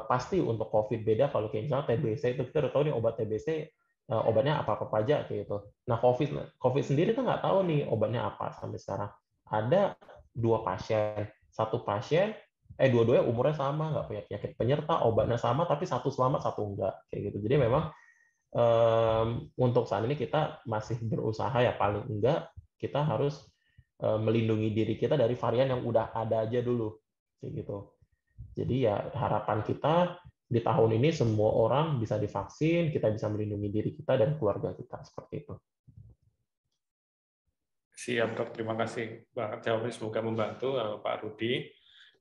pasti untuk COVID. Beda kalau kayak misalnya TBC itu kita udah tahu nih obat TBC obatnya apa aja kayak gitu. Nah COVID sendiri tuh nggak tahu nih obatnya apa sampai sekarang. Ada 2 pasien, satu pasien dua-duanya umurnya sama, nggak punya penyakit penyerta, obatnya sama, tapi satu selamat, satu enggak kayak gitu. Jadi memang untuk saat ini kita masih berusaha ya, paling enggak kita harus melindungi diri kita dari varian yang udah ada aja dulu kayak gitu. Jadi ya harapan kita di tahun ini semua orang bisa divaksin, kita bisa melindungi diri kita dan keluarga kita seperti itu. Siap, Dok. Terima kasih banget jawabnya. Semoga membantu, Pak Rudi.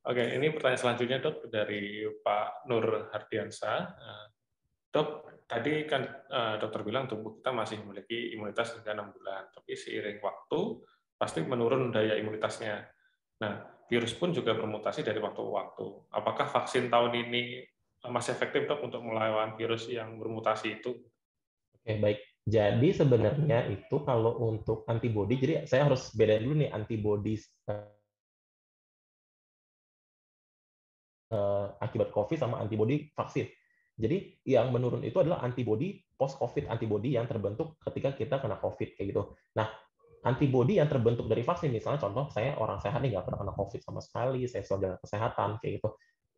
Oke, ini pertanyaan selanjutnya, Dok, dari Pak Nur Hardiansa. Dok, tadi kan dokter bilang tubuh kita masih memiliki imunitas hingga 6 bulan, tapi seiring waktu pasti menurun daya imunitasnya. Nah, virus pun juga bermutasi dari waktu ke waktu. Apakah vaksin tahun ini masih efektif, Dok, untuk melawan virus yang bermutasi itu? Oke, baik. Jadi sebenarnya itu kalau untuk antibodi, jadi saya harus bedain dulu nih antibodi akibat COVID sama antibodi vaksin. Jadi yang menurun itu adalah antibodi post-COVID, antibodi yang terbentuk ketika kita kena COVID kayak gitu. Nah, antibodi yang terbentuk dari vaksin, misalnya contoh saya orang sehat nih nggak pernah kena COVID sama sekali, saya selalu jaga kesehatan kayak gitu.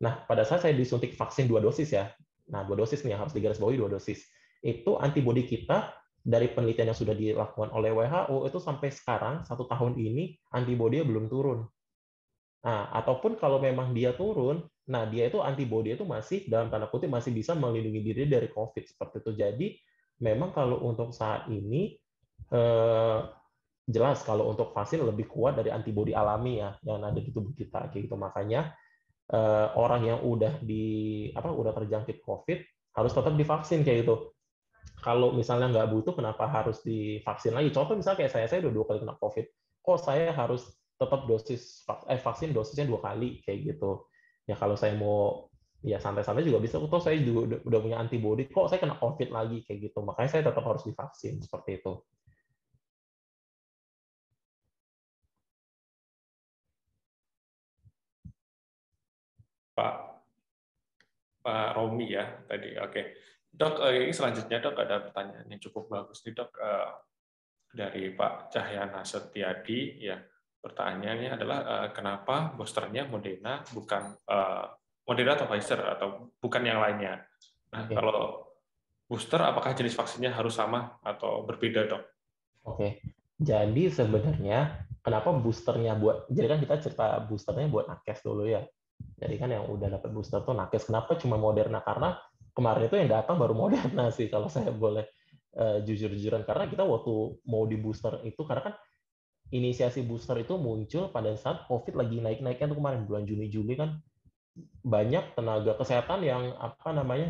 Nah, pada saat saya disuntik vaksin 2 dosis ya, nah 2 dosis nih harus digarisbawahi 2 dosis. Itu antibodi kita dari penelitian yang sudah dilakukan oleh WHO itu sampai sekarang 1 tahun ini antibodinya belum turun. Nah, ataupun kalau memang dia turun, nah dia itu antibodi itu masih dalam tanda kutip masih bisa melindungi diri dari COVID seperti itu. Jadi memang kalau untuk saat ini jelas kalau untuk vaksin lebih kuat dari antibodi alami ya yang ada di tubuh kita kayak gitu. Makanya orang yang udah terjangkit COVID harus tetap divaksin kayak gitu. Kalau misalnya nggak butuh, kenapa harus divaksin lagi? Contoh misalnya kayak saya udah 2 kali kena COVID, kok saya harus tetap vaksin dosisnya 2 kali kayak gitu. Ya kalau saya mau ya santai-santai juga bisa. Toh saya juga udah punya antibodi, kok saya kena COVID lagi kayak gitu. Makanya saya tetap harus divaksin seperti itu. Pak Romi ya tadi. Oke. Dok, ini selanjutnya, Dok, ada pertanyaan yang cukup bagus nih, Dok, dari Pak Cahyana Setiadi ya. Pertanyaannya adalah kenapa boosternya Moderna bukan Moderna atau Pfizer atau bukan yang lainnya. Nah, Oke. kalau booster, apakah jenis vaksinnya harus sama atau berbeda, Dok? Oke, jadi sebenarnya kenapa boosternya jadi kan kita cerita boosternya buat nakes dulu ya. Jadi kan yang udah dapat booster tuh nakes. Kenapa cuma Moderna? Karena kemarin itu yang datang baru Moderna sih, kalau saya boleh jujur-jujuran. Karena kita waktu mau di booster itu, karena kan inisiasi booster itu muncul pada saat COVID lagi naik-naiknya tuh kemarin, bulan Juni Juli kan banyak tenaga kesehatan yang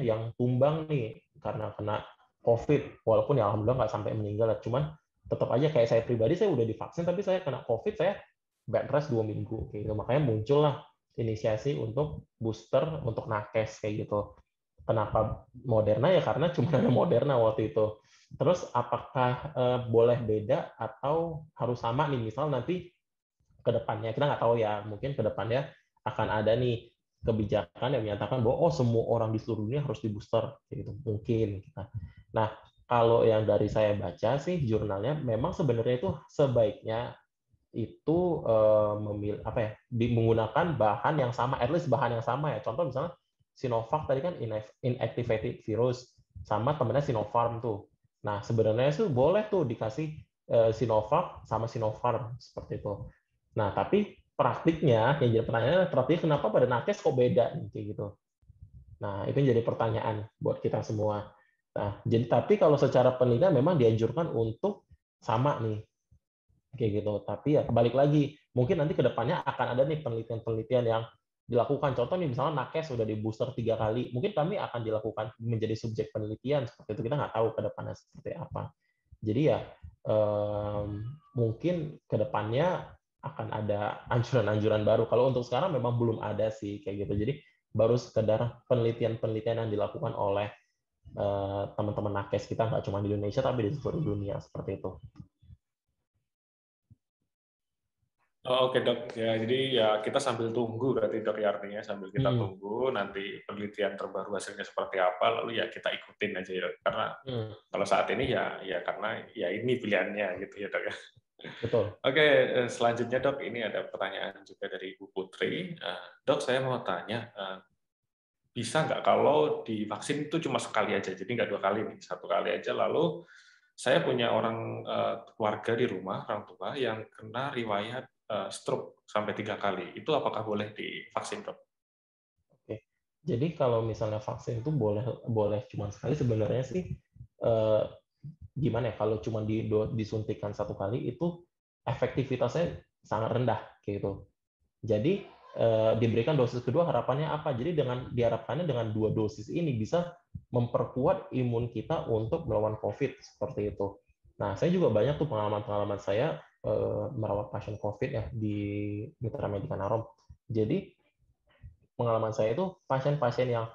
yang tumbang nih karena kena COVID, walaupun ya alhamdulillah nggak sampai meninggal, cuman tetap aja kayak saya pribadi, saya udah divaksin tapi saya kena COVID, saya bed rest 2 minggu kayak gitu. Makanya muncullah inisiasi untuk booster untuk nakes kayak gitu. Kenapa Moderna? Ya karena cuma ada Moderna waktu itu. Terus apakah boleh beda atau harus sama nih, misal nanti ke depannya, kita nggak tahu ya, mungkin ke depannya akan ada nih kebijakan yang menyatakan bahwa semua orang di seluruh dunia harus di booster gitu, mungkin. Nah, kalau yang dari saya baca sih jurnalnya, memang sebenarnya itu sebaiknya itu menggunakan bahan yang sama, at least bahan yang sama ya. Contoh misalnya Sinovac tadi kan inactivated virus, sama temennya Sinopharm tuh. Nah, sebenarnya itu boleh tuh dikasih Sinovac sama Sinopharm seperti itu. Nah, tapi praktiknya, yang jadi pertanyaan, praktiknya kenapa pada nakes kok beda nih, kayak gitu. Nah, itu yang jadi pertanyaan buat kita semua. Nah, jadi tapi kalau secara penelitian memang dianjurkan untuk sama nih, kayak gitu. Tapi ya balik lagi, mungkin nanti ke depannya akan ada nih penelitian-penelitian yang dilakukan. Contoh nih, misalnya nakes sudah di booster 3 kali, mungkin kami akan dilakukan menjadi subjek penelitian seperti itu. Kita nggak tahu ke depannya seperti apa. Jadi ya mungkin ke depannya akan ada anjuran-anjuran baru. Kalau untuk sekarang memang belum ada sih kayak gitu. Jadi baru sekedar penelitian-penelitian yang dilakukan oleh teman-teman nakes kita, nggak cuma di Indonesia tapi di seluruh dunia seperti itu. Oh, oke, Dok. Ya, jadi ya kita sambil tunggu berarti, Dok, ya, artinya sambil kita Hmm. tunggu nanti penelitian terbaru hasilnya seperti apa, lalu ya kita ikutin aja ya. Karena Hmm. kalau saat ini ya karena ya ini pilihannya gitu ya, Dok ya. Betul. Oke, selanjutnya, Dok, ini ada pertanyaan juga dari Ibu Putri. Dok, saya mau tanya, bisa nggak kalau divaksin itu cuma sekali aja, jadi nggak 2 kali nih, 1 kali aja, lalu saya punya orang keluarga di rumah, orang tua yang kena riwayat stroke sampai 3 kali. Itu apakah boleh divaksin, Dok? Oke. Jadi kalau misalnya vaksin itu boleh boleh cuma sekali, sebenarnya sih eh, gimana ya, kalau cuma disuntikan 1 kali itu efektivitasnya sangat rendah gitu. Jadi diberikan dosis kedua, harapannya apa? Jadi diharapkannya dengan 2 dosis ini bisa memperkuat imun kita untuk melawan COVID seperti itu. Nah, saya juga banyak tuh pengalaman-pengalaman saya merawat pasien COVID ya di Mitra Medika Narom. Jadi pengalaman saya itu pasien-pasien yang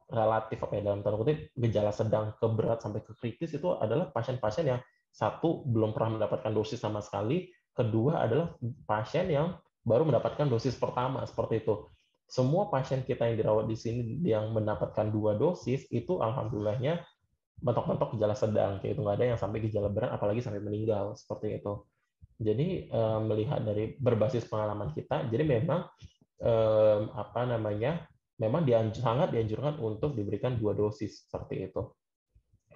relatif dalam tanda kutip gejala sedang ke berat sampai ke kritis itu adalah pasien-pasien yang satu belum pernah mendapatkan dosis sama sekali, kedua adalah pasien yang baru mendapatkan dosis pertama seperti itu. Semua pasien kita yang dirawat di sini yang mendapatkan 2 dosis itu alhamdulillahnya mentok-mentok gejala sedang, kayak itu nggak ada yang sampai gejala berat apalagi sampai meninggal seperti itu. Jadi melihat dari berbasis pengalaman kita, jadi memang memang sangat dianjurkan untuk diberikan 2 dosis seperti itu.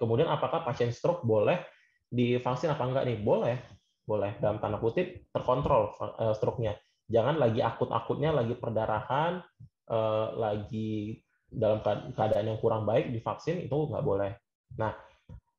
Kemudian apakah pasien stroke boleh divaksin apa enggak nih? Boleh, boleh dalam tanda kutip terkontrol stroke-nya. Jangan lagi akut-akutnya, lagi perdarahan, lagi dalam keadaan yang kurang baik divaksin, itu nggak boleh. Nah,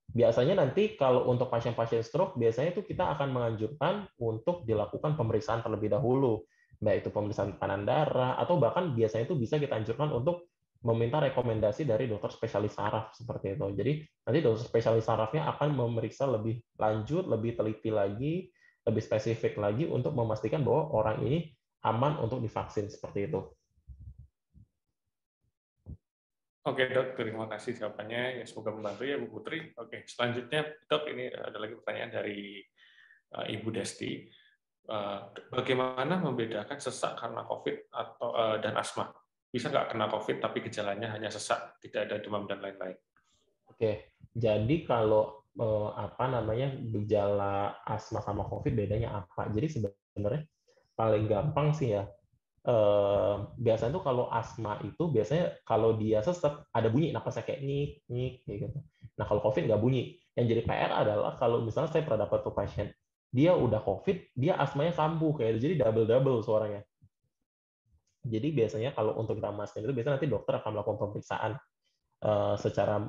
biasanya nanti kalau untuk pasien-pasien stroke, biasanya itu kita akan menganjurkan untuk dilakukan pemeriksaan terlebih dahulu, baik itu pemeriksaan tekanan darah, atau bahkan biasanya itu bisa kita anjurkan untuk meminta rekomendasi dari dokter spesialis saraf seperti itu. Jadi nanti dokter spesialis sarafnya akan memeriksa lebih lanjut, lebih teliti lagi, lebih spesifik lagi untuk memastikan bahwa orang ini aman untuk divaksin seperti itu. Oke, Dok, terima kasih jawabannya. Ya, semoga membantu ya, Bu Putri. Oke, selanjutnya, Dok, ini ada lagi pertanyaan dari Ibu Desti. Bagaimana membedakan sesak karena COVID dan asma? Bisa nggak kena COVID tapi gejalanya hanya sesak, tidak ada demam dan lain-lain? Oke, jadi kalau gejala asma sama COVID bedanya apa? Jadi sebenarnya paling gampang sih ya, biasanya tuh kalau asma itu biasanya kalau dia sesek ada bunyi napasnya kayak nyik nyik kayak gitu. Nah kalau COVID nggak bunyi. Yang jadi PR adalah kalau misalnya saya pernah dapat tuh pasien dia udah COVID, dia asmanya kambuh kayak gitu. Jadi double double suaranya. Jadi biasanya kalau untuk kita maskerin itu biasanya nanti dokter akan melakukan pemeriksaan secara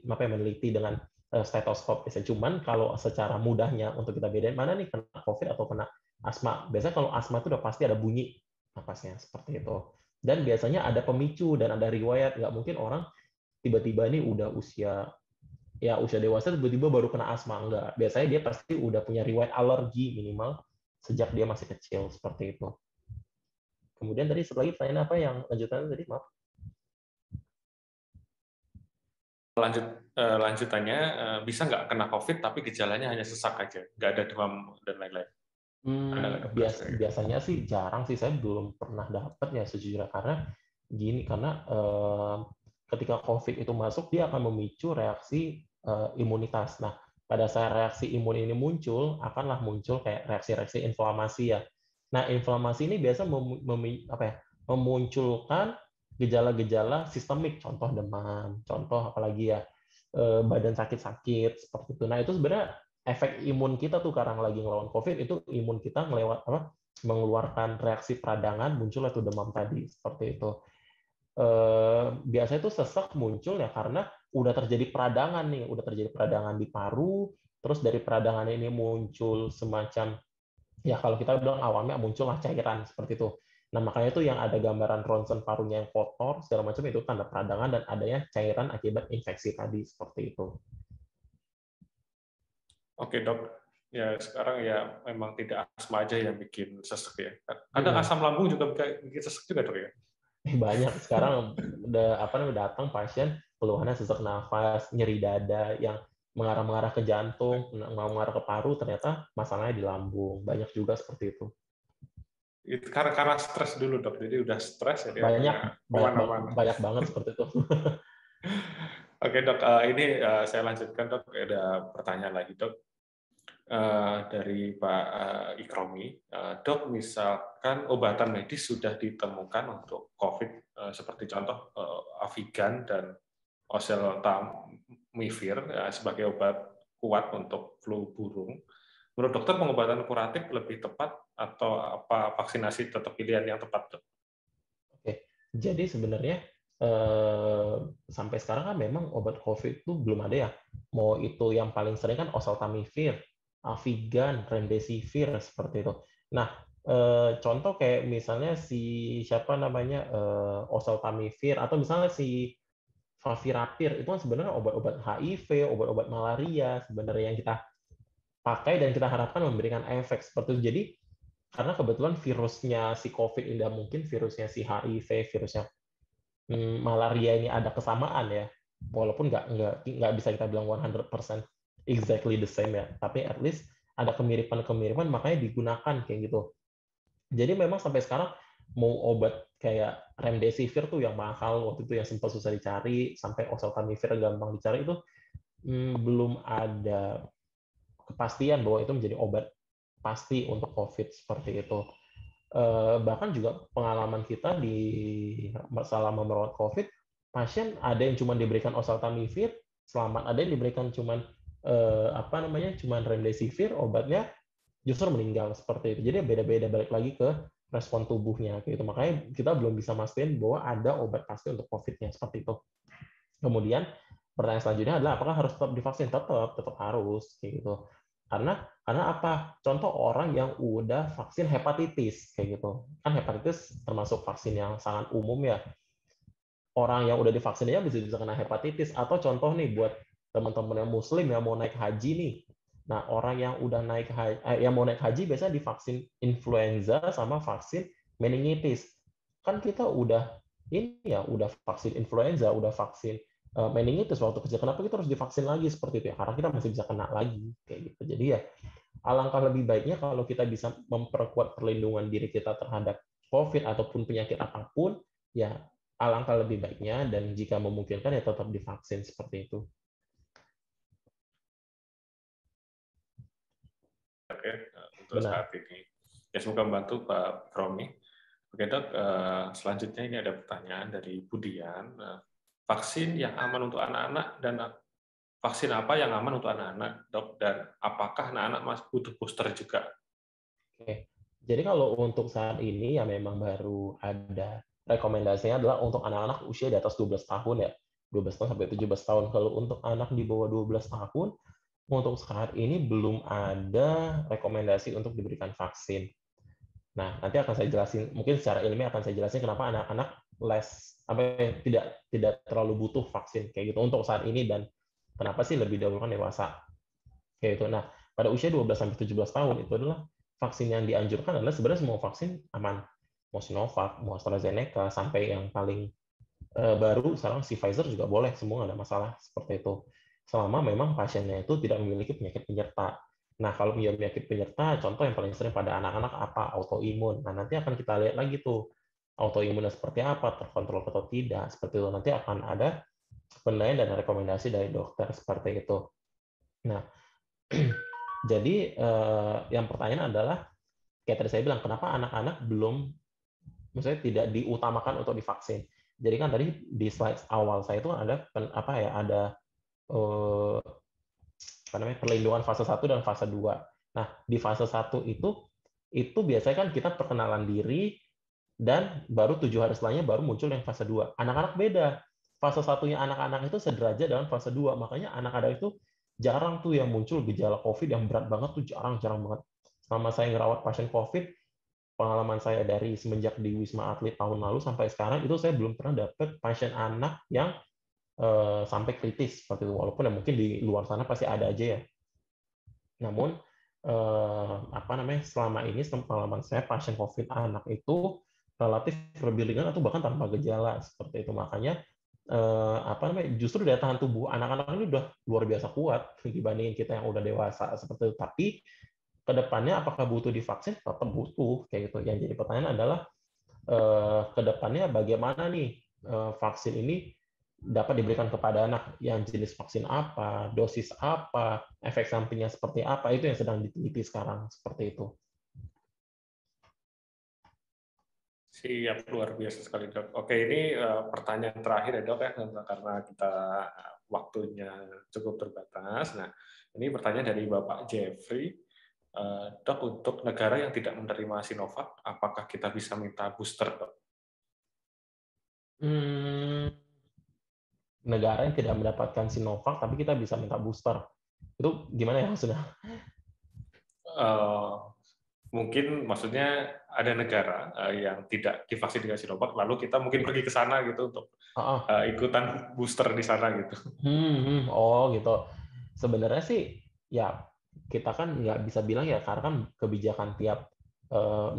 meneliti dengan stetoskop. Cuman kalau secara mudahnya untuk kita bedain mana nih kena COVID atau kena asma. Biasanya kalau asma itu udah pasti ada bunyi napasnya seperti itu. Dan biasanya ada pemicu dan ada riwayat. Nggak mungkin orang tiba-tiba ini udah usia dewasa tiba-tiba baru kena asma. Enggak. Biasanya dia pasti udah punya riwayat alergi minimal sejak dia masih kecil seperti itu. Kemudian tadi setelah itu pertanyaan apa yang lanjutannya tadi? Maaf. Lanjutannya, bisa nggak kena COVID tapi gejalanya hanya sesak aja, nggak ada demam dan lain-lain? Ada nggak dokter? Biasanya sih jarang sih, saya belum pernah dapat ya sejujurnya, karena gini, karena ketika COVID itu masuk dia akan memicu reaksi imunitas. Nah, pada saat reaksi imun ini muncul, akanlah muncul kayak reaksi-reaksi inflamasi ya. Nah, inflamasi ini biasa memunculkan gejala-gejala sistemik, contoh demam, contoh apalagi ya badan sakit-sakit seperti itu. Nah, itu sebenarnya efek imun kita tuh karena lagi ngelawan COVID itu imun kita mengeluarkan reaksi peradangan, muncul itu demam tadi seperti itu. Biasanya itu sesak muncul ya karena udah terjadi peradangan nih, udah terjadi peradangan di paru, terus dari peradangan ini muncul semacam ya kalau kita bilang awalnya muncullah cairan seperti itu. Nah makanya itu yang ada gambaran ronsen parunya yang kotor segala macam itu tanda peradangan dan adanya cairan akibat infeksi tadi seperti itu. Oke dok, ya sekarang ya memang tidak asma aja yang bikin sesek ya. Kadang asam lambung juga bikin sesek juga dok ya. Banyak sekarang udah datang pasien keluhannya sesak nafas, nyeri dada yang mengarah ke jantung, mengarah ke paru, ternyata masalahnya di lambung. Banyak juga seperti itu. Itu karena stres dulu dok, jadi udah stres ya dia punya kemana-mana. Banyak banget seperti itu. Oke dok, ini saya lanjutkan dok, ada pertanyaan lagi dok. Dari Pak Ikromi, dok, misalkan obatan medis sudah ditemukan untuk COVID, seperti contoh Avigan dan oseltamivir sebagai obat kuat untuk flu burung. Menurut dokter, pengobatan kuratif lebih tepat atau apa vaksinasi tetap pilihan yang tepat, dok? Oke, jadi sebenarnya sampai sekarang kan memang obat COVID itu belum ada ya. Mau itu yang paling sering kan oseltamivir, Avigan, remdesivir seperti itu. Nah, contoh kayak misalnya siapa namanya oseltamivir atau misalnya si favipiravir itu kan sebenarnya obat-obat HIV, obat-obat malaria sebenarnya yang kita pakai dan kita harapkan memberikan efek seperti itu. Jadi karena kebetulan virusnya si COVID ini mungkin virusnya si HIV, virusnya malaria ini ada kesamaan ya, walaupun nggak bisa kita bilang 100% exactly the same ya, tapi at least ada kemiripan-kemiripan makanya digunakan kayak gitu. Jadi memang sampai sekarang mau obat kayak remdesivir tuh yang mahal waktu itu yang sempat susah dicari, sampai oseltamivir gampang dicari itu belum ada kepastian bahwa itu menjadi obat pasti untuk COVID seperti itu. Bahkan juga pengalaman kita di selama merawat COVID, pasien ada yang cuma diberikan oseltamivir, selamat, ada yang diberikan cuma cuman remdesivir, obatnya justru meninggal seperti itu. Jadi beda-beda balik lagi ke respon tubuhnya gitu. Makanya kita belum bisa mastiin bahwa ada obat pasti untuk COVID-nya seperti itu. Kemudian pertanyaan selanjutnya adalah apakah harus tetap divaksin? Tetap harus gitu. Karena apa? Contoh orang yang udah vaksin hepatitis kayak gitu. Kan hepatitis termasuk vaksin yang sangat umum ya. Orang yang udah divaksin aja bisa kena hepatitis. Atau contoh nih buat teman-teman yang muslim yang mau naik haji nih. Nah, orang yang udah yang mau naik haji biasanya divaksin influenza sama vaksin meningitis. Kan kita udah vaksin influenza, udah vaksin meningitis waktu kecil. Kenapa kita harus divaksin lagi seperti itu ya? Karena kita masih bisa kena lagi kayak gitu. Jadi ya alangkah lebih baiknya kalau kita bisa memperkuat perlindungan diri kita terhadap COVID ataupun penyakit apapun, ya alangkah lebih baiknya dan jika memungkinkan ya tetap divaksin seperti itu. Oke, untuk saat ini. Ya semoga membantu Pak Kromi. Oke, Oke dok, selanjutnya ini ada pertanyaan dari Budian. Vaksin yang aman untuk anak-anak dan vaksin apa yang aman untuk anak-anak, dok? Dan apakah anak-anak masih butuh booster juga? Oke. Jadi kalau untuk saat ini ya memang baru ada rekomendasinya adalah untuk anak-anak usia di atas 12 tahun ya. 12 tahun sampai 17 tahun. Kalau untuk anak di bawah 12 tahun, untuk saat ini belum ada rekomendasi untuk diberikan vaksin. Nah, nanti akan saya jelasin, mungkin secara ilmiah akan saya jelasin kenapa anak-anak tidak terlalu butuh vaksin kayak gitu untuk saat ini dan kenapa sih lebih dahulukan dewasa kayak gitu. Nah, pada usia 12 sampai 17 tahun itu adalah vaksin yang dianjurkan adalah sebenarnya semua vaksin aman. Mau Sinovac, mau AstraZeneca, sampai yang paling baru sekarang si Pfizer juga boleh, semua nggak ada masalah seperti itu. Selama memang pasiennya itu tidak memiliki penyakit penyerta. Nah, kalau punya penyakit penyerta, contoh yang paling sering pada anak-anak apa? Autoimun. Nah, nanti akan kita lihat lagi tuh, autoimunnya seperti apa, terkontrol atau tidak, seperti itu. Nanti akan ada penilaian dan rekomendasi dari dokter seperti itu. Nah, jadi yang pertanyaan adalah, kayak tadi saya bilang, kenapa anak-anak belum, maksudnya tidak diutamakan untuk divaksin? Jadi kan tadi di slide awal saya itu ada perlindungan fase 1 dan fase 2. Nah, di fase 1 itu biasanya kan kita perkenalan diri dan baru 7 hari setelahnya baru muncul yang fase 2. Anak-anak beda. Fase 1-nya anak-anak itu sederajat dengan fase 2. Makanya anak-anak itu jarang tuh yang muncul gejala COVID yang berat banget tuh, jarang banget. Selama saya ngerawat pasien COVID, pengalaman saya dari semenjak di Wisma Atlet tahun lalu sampai sekarang itu saya belum pernah dapat pasien anak yang sampai kritis seperti itu. Walaupun ya mungkin di luar sana pasti ada aja ya. Namun selama ini pengalaman saya pasien COVID anak itu relatif lebih ringan atau bahkan tanpa gejala seperti itu. Makanya justru daya tahan tubuh anak-anak ini udah luar biasa kuat dibandingin kita yang udah dewasa seperti itu. Tapi kedepannya apakah butuh divaksin? Tetap butuh kayak gitu. Yang jadi pertanyaan adalah kedepannya bagaimana nih vaksin ini dapat diberikan kepada anak, yang jenis vaksin apa, dosis apa, efek sampingnya seperti apa, itu yang sedang diteliti sekarang seperti itu. Siap, luar biasa sekali dok. Oke, ini pertanyaan terakhir ya dok ya, karena kita waktunya cukup terbatas. Nah, ini pertanyaan dari Bapak Jeffrey. Dok, untuk negara yang tidak menerima Sinovac, apakah kita bisa minta booster dok? Negara yang tidak mendapatkan Sinovac, tapi kita bisa minta booster. Itu gimana ya maksudnya? Mungkin maksudnya ada negara yang tidak divaksin dengan Sinovac, lalu kita mungkin pergi ke sana gitu untuk ikutan booster di sana gitu. Oh gitu. Sebenarnya sih ya kita kan nggak bisa bilang ya, karena kan kebijakan tiap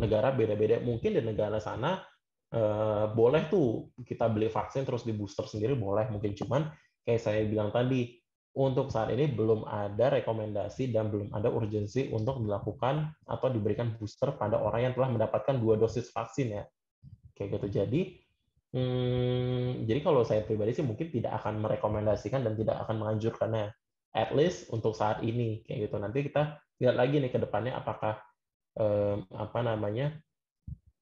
negara beda-beda. Mungkin di negara sana boleh tuh kita beli vaksin terus di booster sendiri boleh, mungkin. Cuman kayak saya bilang tadi, untuk saat ini belum ada rekomendasi dan belum ada urgensi untuk dilakukan atau diberikan booster pada orang yang telah mendapatkan 2 dosis vaksin ya, kayak gitu. Jadi kalau saya pribadi sih mungkin tidak akan merekomendasikan dan tidak akan menganjurkannya, at least untuk saat ini kayak gitu. Nanti kita lihat lagi nih ke depannya apakah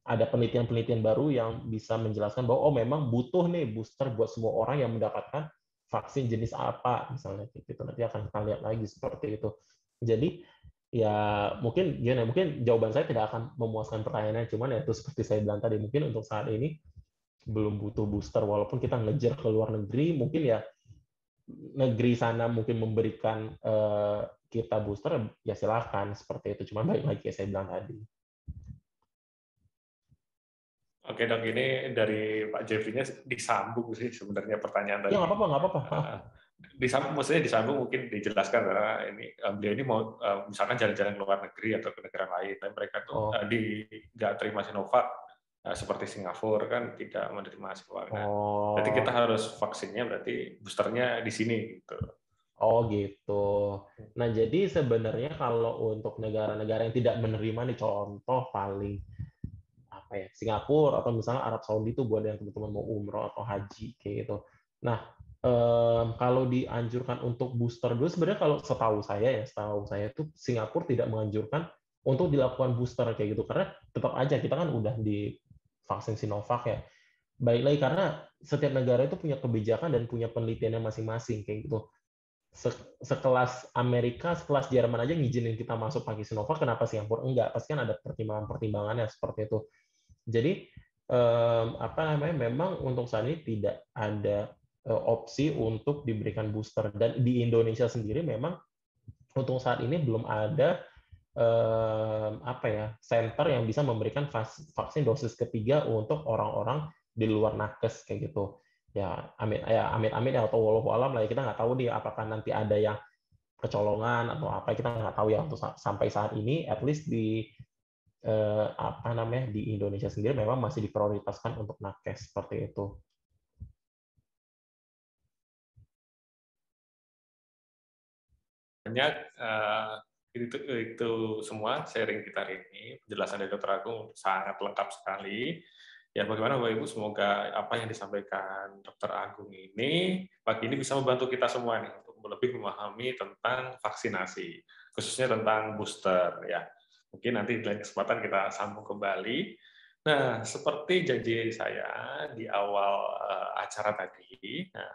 ada penelitian-penelitian baru yang bisa menjelaskan bahwa memang butuh nih booster buat semua orang yang mendapatkan vaksin jenis apa misalnya gitu. Nanti akan kita lihat lagi seperti itu. Jadi ya mungkin jawaban saya tidak akan memuaskan pertanyaannya, cuman ya itu seperti saya bilang tadi, mungkin untuk saat ini belum butuh booster, walaupun kita ngejar ke luar negeri, mungkin ya negeri sana mungkin memberikan kita booster, ya silakan seperti itu. Cuman balik lagi saya bilang tadi. Oke dok, ini dari Pak Jeffrey-nya disambung sih sebenarnya pertanyaan tadi. Ya nggak apa-apa. Disambung, maksudnya disambung mungkin dijelaskan karena ini beliau ini mau misalkan jalan-jalan ke luar negeri atau ke negara lain, tapi mereka tuh nggak terima Sinovac seperti Singapura kan tidak menerima Sinovac. Nah, berarti kita harus vaksinnya berarti boosternya di sini gitu. Oh gitu. Nah jadi sebenarnya kalau untuk negara-negara yang tidak menerima nih, contoh paling Singapura atau misalnya Arab Saudi itu buat yang teman-teman mau umroh atau haji kayak gitu. Nah kalau dianjurkan untuk booster dulu, sebenarnya kalau setahu saya itu Singapura tidak menganjurkan untuk dilakukan booster kayak gitu, karena tetap aja kita kan udah di vaksin Sinovac ya. Baik lagi karena setiap negara itu punya kebijakan dan punya penelitiannya masing-masing kayak gitu. Sekelas Amerika, sekelas Jerman aja ngizinin kita masuk pakai Sinovac, kenapa Singapura enggak? Pasti kan ada pertimbangan-pertimbangannya seperti itu. Jadi apa namanya? Memang untuk saat ini tidak ada opsi untuk diberikan booster, dan di Indonesia sendiri memang untuk saat ini belum ada apa ya, center yang bisa memberikan vaksin dosis ketiga untuk orang-orang di luar nakes kayak gitu. Ya amin ya, atau walau alam lah ya, kita nggak tahu nih apakah nanti ada yang kecolongan atau apa, kita nggak tahu ya. Untuk sampai saat ini at least di apa namanya, di Indonesia sendiri memang masih diprioritaskan untuk nakes seperti itu. Banyak itu semua sharing kita hari ini, penjelasan dari Dr. Agung sangat lengkap sekali. Ya, bagaimana Bapak Ibu, semoga apa yang disampaikan Dr. Agung ini pagi ini bisa membantu kita semua nih untuk lebih memahami tentang vaksinasi, khususnya tentang booster ya. Mungkin nanti di lain kesempatan kita sambung kembali. Nah, seperti janji saya di awal acara tadi, nah,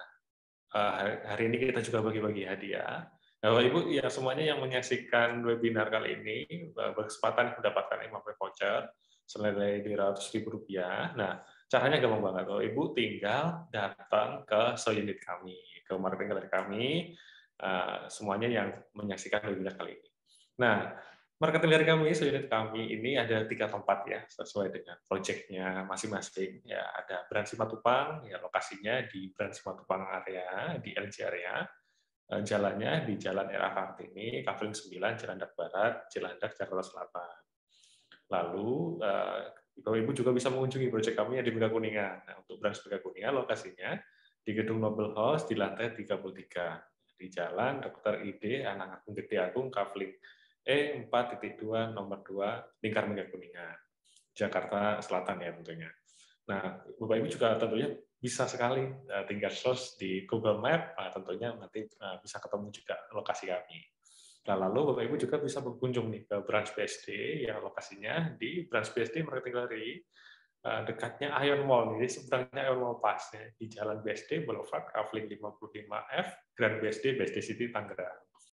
hari ini kita juga bagi-bagi hadiah. Nah, Bapak Ibu ya, semuanya yang menyaksikan webinar kali ini berkesempatan mendapatkan MAP voucher senilai Rp200.000. Nah, caranya gampang banget. Bapak Ibu tinggal datang ke unit kami, ke marketing galeri kami, semuanya yang menyaksikan webinar kali ini. Nah, marketing galeri kami, unit kami ini ada 3 tempat ya, sesuai dengan proyeknya masing-masing. Ya, ada Brand Simatupang, ya lokasinya di Brand Simatupang area, di LG area. Jalannya di Jalan R.A. Kartini, Kavling 9, Cilandak Barat, Cilandak, Jakarta Selatan. Lalu, Bapak Ibu juga bisa mengunjungi proyek kami yang di Mega Kuningan. Nah, untuk Brand Mega Kuningan, lokasinya di Gedung Noble House di lantai 33, di Jalan Dr. ID Anak Agung Gede Agung, Kavling E4.2, nomor 2, Lingkar Mega Kuningan, Jakarta Selatan ya tentunya. Nah, Bapak Ibu juga tentunya bisa sekali tinggal search di Google Map, tentunya nanti bisa ketemu juga lokasi kami. Nah, lalu Bapak Ibu juga bisa berkunjung nih ke Branch BSD yang lokasinya di Branch BSD Marketing Gallery, dekatnya Ion Mall, jadi seberangnya Ion Mall pas ya, di Jalan BSD Boulevard Kavling 55F, Grand BSD City Tangerang.